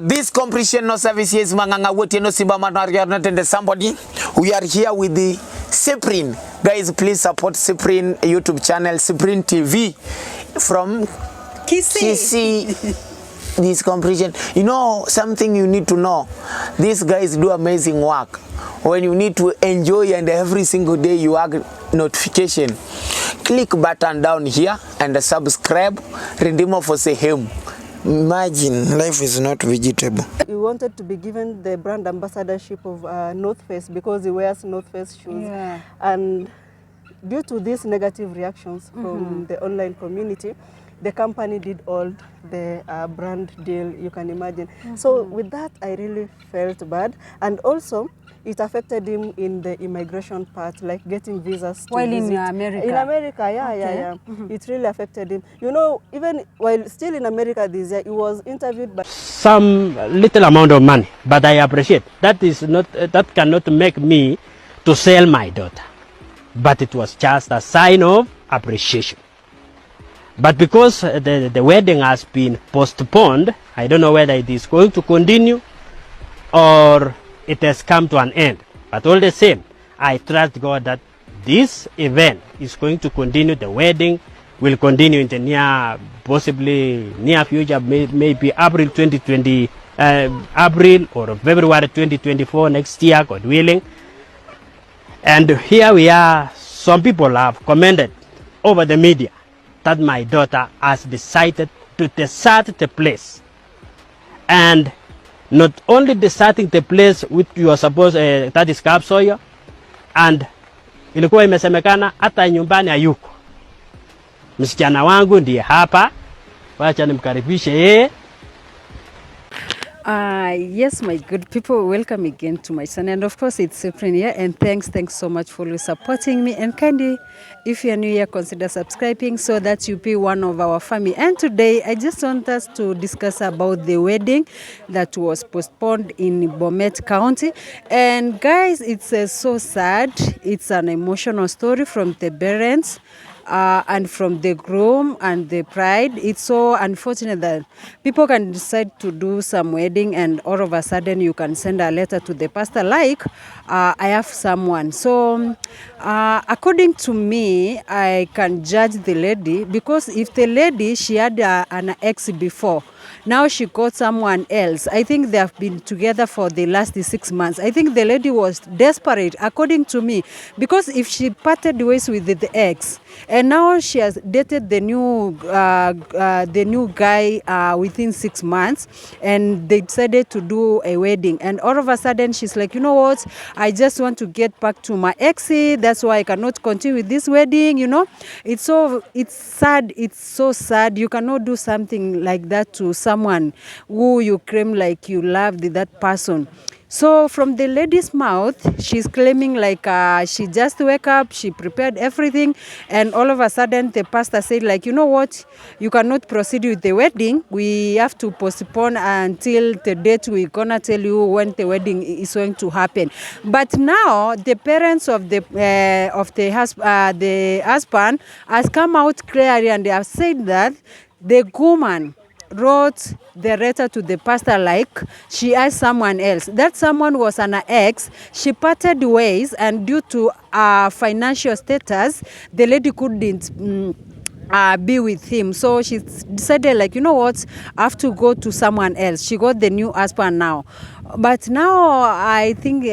This compression no services manganga wote no simba manariana somebody. We are here with the Cyprian. Guys, please support Cyprian YouTube channel, Cyprian TV from Kisi. This compression. You know something you need to know. These guys do amazing work. When you need to enjoy and every single day you have notification, click button down here and subscribe. Redeem for say him. Imagine, life is not vegetable. We wanted to be given the brand ambassadorship of North Face because he wears North Face shoes. Yeah. And due to these negative reactions from the online community, the company did all the brand deal, you can imagine. So with that, I really felt bad. And also, it affected him in the immigration part, like getting visas to while visit. in America? In America, yeah. It really affected him. You know, even while still in America this year, he was interviewed by some little amount of money, but I appreciate. That is not, that cannot make me to sell my daughter. But it was just a sign of appreciation. But because the wedding has been postponed, I don't know whether it is going to continue or it has come to an end. But all the same, I trust God that this event is going to continue. The wedding will continue in the near, possibly near future, maybe April 2020, April or February 2024 next year, God willing. And here we are. Some people have commented over the media that my daughter has decided to desert the place. And not only deserting the place which you are supposed, that is Kapsoyo, and ilikuwa imesemekana hata nyumbani hayuko. Msichana wangu ndiye hapa, wacha nimkaribishe yeye. Yes, my good people, welcome again to my channel, and of course it's Cyprian here, and thanks so much for supporting me, and kindly, if you are new here, consider subscribing so that you be one of our family. And today I just want us to discuss about the wedding that was postponed in Bomet County. And guys, it's so sad. It's an emotional story from the parents and from the groom and the bride. It's so unfortunate that people can decide to do some wedding and all of a sudden you can send a letter to the pastor like, I have someone. So according to me, I can judge the lady because if the lady, she had an ex before, now she got someone else. I think they have been together for the last 6 months. I think the lady was desperate, according to me, because if she parted ways with the ex, and now she has dated the new guy within 6 months, and they decided to do a wedding. And all of a sudden, she's like, you know what? I just want to get back to my ex. That's why I cannot continue with this wedding. You know, it's sad. It's so sad. You cannot do something like that to someone who you claim like you loved that person. So from the lady's mouth, she's claiming like she just wake up, she prepared everything, and all of a sudden the pastor said like, you know what, you cannot proceed with the wedding. We have to postpone until the date we're gonna tell you when the wedding is going to happen. But now the parents of the husband has come out clearly and they have said that the woman wrote the letter to the pastor like she has someone else. That someone was an ex. She parted ways, and due to financial status, the lady couldn't be with him. So she decided like, you know what, I have to go to someone else. She got the new husband now. But now I think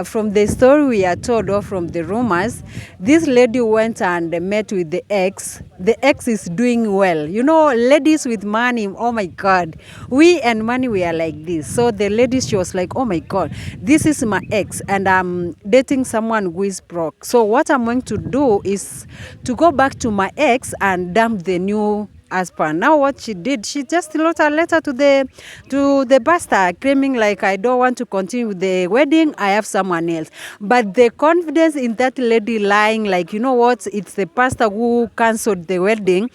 from the story we are told or from the rumors, this lady went and met with the ex. The ex is doing well. You know, ladies with money, oh my God. We and money, we are like this. So the lady, she was like, oh my God, this is my ex and I'm dating someone who is broke. So what I'm going to do is to go back to my ex and dump the new husband. Now what she did, she just wrote a letter to the pastor claiming like, I don't want to continue with the wedding, I have someone else. But the confidence in that lady lying like, you know what, it's the pastor who cancelled the wedding,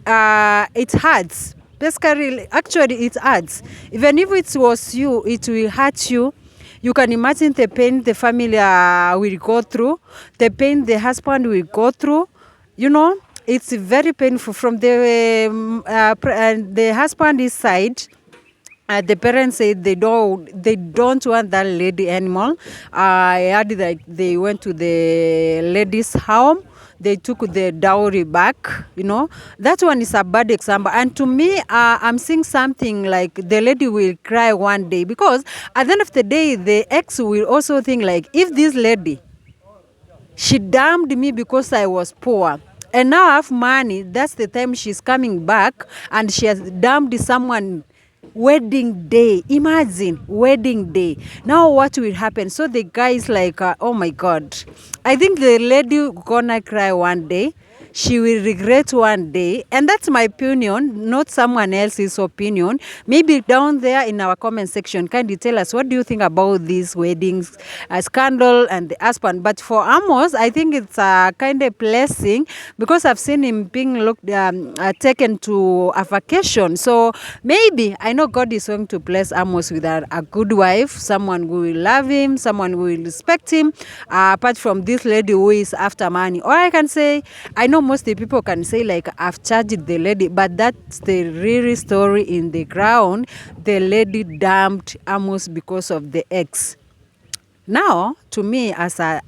it hurts. Basically, actually it hurts. Even if it was you, it will hurt you. You can imagine the pain the family will go through, the pain the husband will go through, you know. It's very painful from the husband's side. The parents said they don't want that lady anymore. I heard that they went to the lady's home. They took the dowry back, you know. That one is a bad example. And to me, I'm seeing something like the lady will cry one day, because at the end of the day, the ex will also think like, if this lady, she damned me because I was poor, and now I have money, that's the time she's coming back, and she has damned someone wedding day. Imagine, wedding day. Now what will happen? So the guy is like, oh my God. I think the lady gonna cry one day. She will regret one day. And that's my opinion, not someone else's opinion. Maybe down there in our comment section, can you tell us, what do you think about this weddings scandal and the husband? But for Amos, I think it's a kind of blessing, because I've seen him being taken to a vacation. So maybe, I know God is going to bless Amos with a good wife, someone who will love him, someone who will respect him, apart from this lady who is after money. Or I can say, I know most of the people can say like, I've charged the lady, but that's the real story in the ground. The lady dumped Amos because of the ex. Now, to me, as a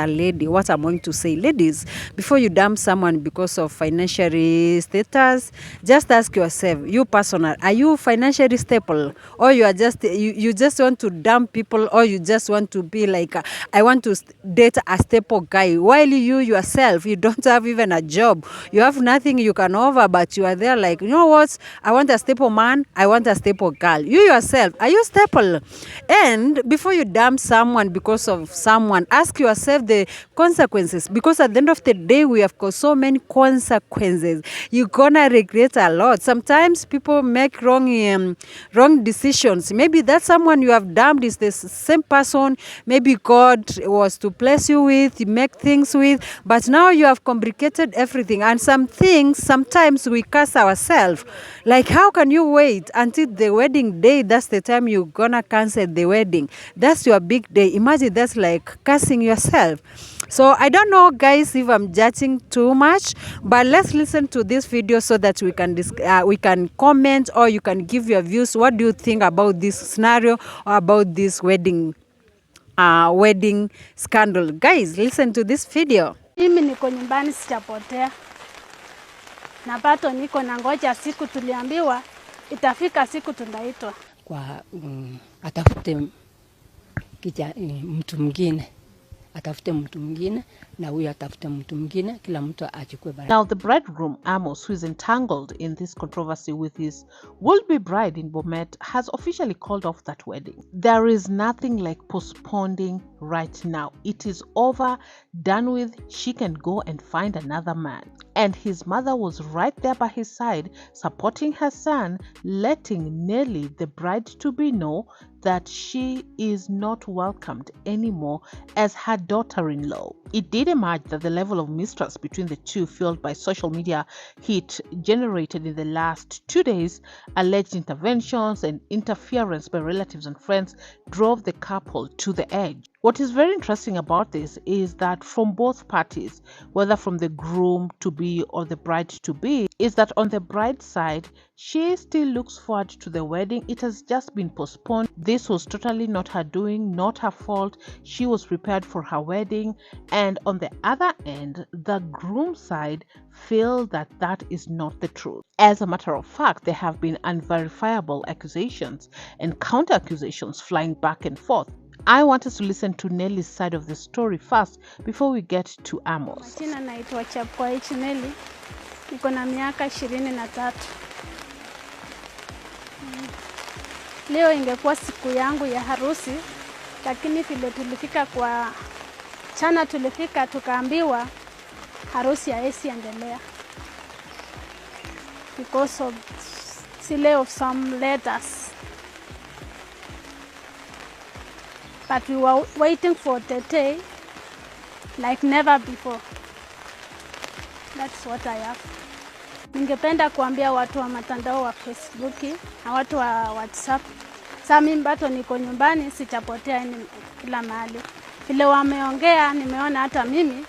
lady, what I'm going to say, ladies, before you dump someone because of financial status, just ask yourself, you personal, are you financially stable, or you are just you just want to dump people, or you just want to be like, I want to date a stable guy, while you yourself, you don't have even a job, you have nothing you can offer, but you are there like, you know what, I want a stable man, I want a stable girl. You yourself, are you stable? And before you dump someone because of someone, ask yourself the consequences, because at the end of the day, we have got so many consequences. You're gonna regret a lot. Sometimes people make wrong decisions. Maybe that someone you have dumped is the same person maybe God was to bless you with, make things with, but now you have complicated everything. And some things, sometimes we curse ourselves. Like, how can you wait until the wedding day? That's the time you're gonna cancel the wedding. That's your big day. Imagine, that's like cursing yourself. So I don't know, guys, if I'm judging too much, but let's listen to this video so that we can comment, or you can give your views. What do you think about this scenario, or about this wedding scandal? Guys, listen to this video. Mimi niko nyumbani, sijapotea. Na pato niko na ngoja siku, tuliambiwa itafika siku tunaitwa kwa atafute mtu mwingine, atafute mtu mwingine, na huyo atafute mtu mwingine, kila mtu achukue baraka. Now the bridegroom Amos, who is entangled in this controversy with his will-be bride in Bomet, has officially called off that wedding. There is nothing like postponing right now. It is over, done with. She can go and find another man. And his mother was right there by his side, supporting her son, letting Nelly, the bride-to-be, know that she is not welcomed anymore as her daughter-in-law. It did emerge that the level of mistrust between the two, fueled by social media heat generated in the last 2 days, alleged interventions and interference by relatives and friends, drove the couple to the edge. What is very interesting about this is that from both parties, whether from the groom-to-be or the bride-to-be, is that on the bride's side, she still looks forward to the wedding. It has just been postponed. This was totally not her doing, not her fault. She was prepared for her wedding. And on the other end, the groom side feel that that is not the truth. As a matter of fact, there have been unverifiable accusations and counter accusations flying back and forth. I want us to listen to Nelly's side of the story first before we get to Amos. Jina naitwa Nelly. Niko na miaka 23. Leo ingekuwa siku yangu ya harusi, lakini vile tulifika kwa chana, tulifika tukaambiwa harusi haisi endelea because of delay of some letters. But we were waiting for the day like never before. That's what I have. Ningependa kuambia watu wa matandao wa Facebook na watu wa WhatsApp. Sasa mimi bado niko nyumbani, sitapotea kila mahali. Vile wameongea, nimeona hata mimi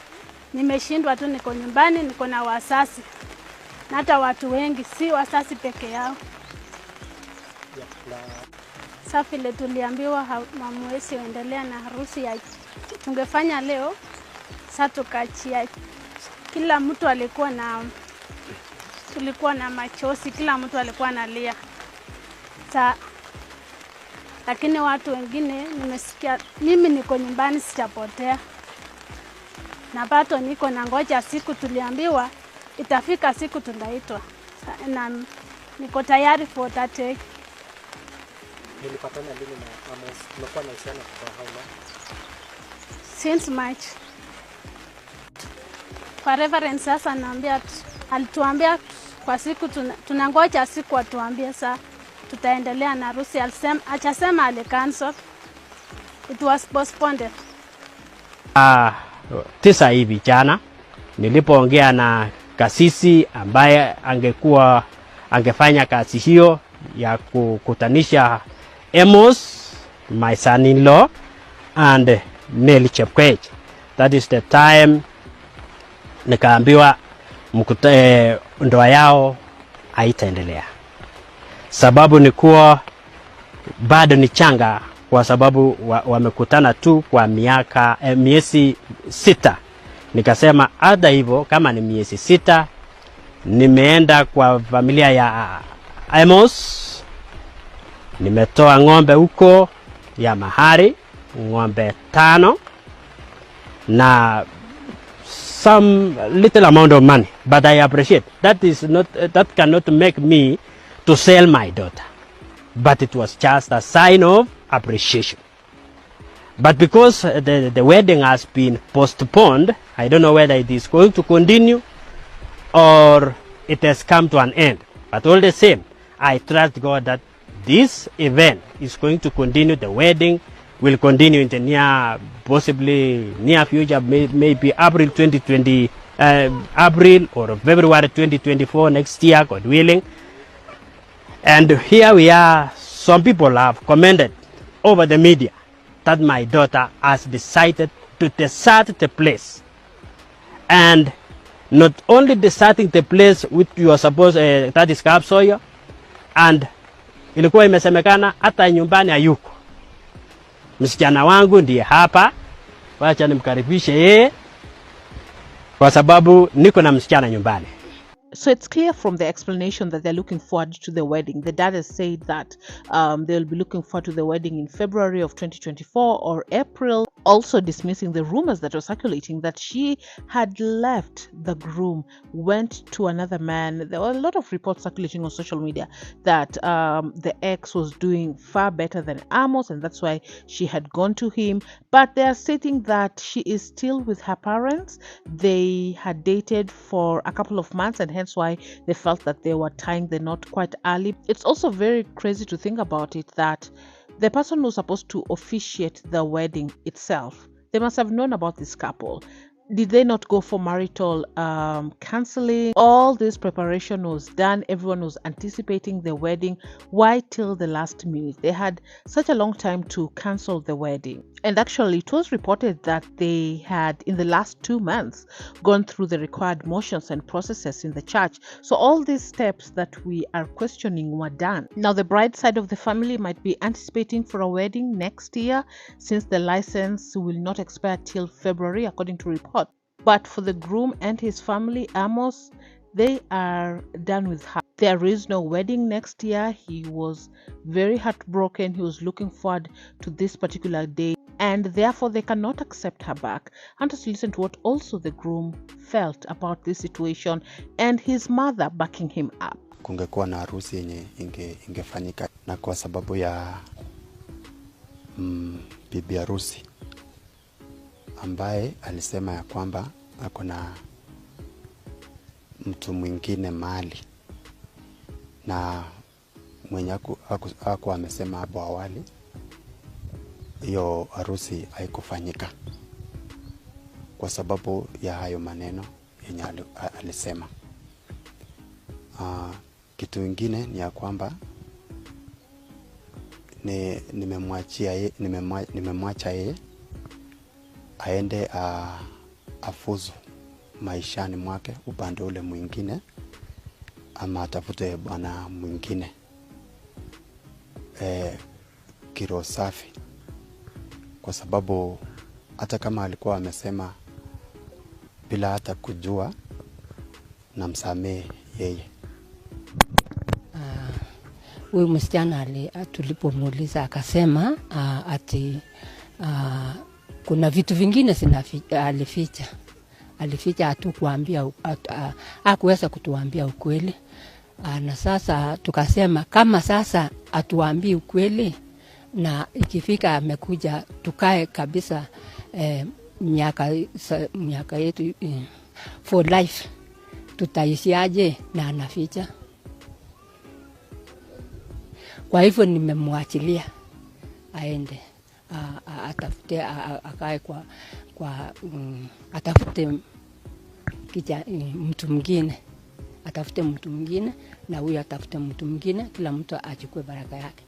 nimeshindwa tu, niko nyumbani, niko na wasasi. Na hata watu wengi, si wasasi peke yao. Sasa vile tuliambiwa hamwezi endelea na harusi ya tungefanya leo, sasa tukachia. Kila mtu tulikuwa na machozi, kila mtu alikuwa analia. Lakini watu wengine nimesikia, mimi niko nyumbani sijapotea. Na bado niko na ngoja siku tuliambiwa itafika siku tunaitwa. Na niko tayari for that day. Nilipatana lini na Amos? Tumekuwa na uhusiano kwa how long? Since March. Kwa reference sasa naambia, alituambia kwa siku tunangoja siku atuambie saa tutaendelea na harusi. Achasema cancel. It was postponed. Tisa hivi jana nilipoongea na kasisi ambaye angefanya kazi hiyo ya kukutanisha Amos, my son-in-law, and Nelly. That is the time nikaambiwa ndoa yao haitaendelea. Sababu ni kuwa bado ni changa, kwa sababu wamekutana tu kwa miezi 6. Nikasema hata hivyo kama ni miezi 6, nimeenda kwa familia ya Amos, nimetoa ng'ombe huko ya mahari, ng'ombe 5 na some little amount of money, but I appreciate that cannot make me to sell my daughter, but it was just a sign of appreciation. But because the wedding has been postponed, I don't know whether it is going to continue or it has come to an end. But all the same, I trust God that this event is going to continue. The wedding will continue in the possibly near future, maybe April 2020, April or February 2024 next year, God willing. And here we are. Some people have commented over the media that my daughter has decided to desert the place. And not only deserting the place which you are supposed, that is Kapsoyo, and ilikuwa imesemekana hata nyumbani hayuko. Msichana wangu ndiye hapa, wacha nimkaribishe yeye kwa sababu niko na msichana nyumbani. So it's clear from the explanation that they're looking forward to the wedding. The dad has said that they'll be looking forward to the wedding in February of 2024 or April, also dismissing the rumors that were circulating that she had left the groom, went to another man. There were a lot of reports circulating on social media that the ex was doing far better than Amos, and that's why she had gone to him. But they are stating that she is still with her parents. They had dated for a couple of months, and hence why they felt that they were tying the knot quite early. It's also very crazy to think about it that the person who was supposed to officiate the wedding itself, they must have known about this couple. Did they not go for marital counseling? All this preparation was done. Everyone was anticipating the wedding. Why till the last minute? They had such a long time to cancel the wedding. And actually, it was reported that they had, in the last 2 months, gone through the required motions and processes in the church. So all these steps that we are questioning were done. Now, the bride side of the family might be anticipating for a wedding next year, since the license will not expire till February, according to reports. But for the groom and his family, Amos, they are done with her. There is no wedding next year. He was very heartbroken. He was looking forward to this particular day, and therefore they cannot accept her back. And just listen to what also the groom felt about this situation and his mother backing him up. Kungekuwa na harusi yenye ingefanyika, na kwa sababu ya bibi harusi ambaye alisema ya kwamba akona mtu mwingine mahali, na mwenye hakuwa amesema hapo awali, hiyo harusi haikufanyika kwa sababu ya hayo maneno yenye alisema. Kitu kingine ni ya kwamba nimemwacha yeye aende afuzu maishani mwake upande ule mwingine, ama atafute bwana mwingine. kiroho safi, kwa sababu hata kama alikuwa amesema bila hata kujua, na msamehe yeye. Huyu msichana tulipomuuliza akasema ati kuna vitu vingine alificha hatukuambia, hakuweza kutuambia ukweli. Na sasa tukasema kama sasa atuambie ukweli, na ikifika amekuja tukae kabisa miaka yetu for life, tutaishiaje na anaficha. Kwa hivyo nimemwachilia aende atafute, akae atafute mtu mwingine, atafute mtu mwingine, na huyo atafute mtu mwingine, kila mtu achukue baraka yake.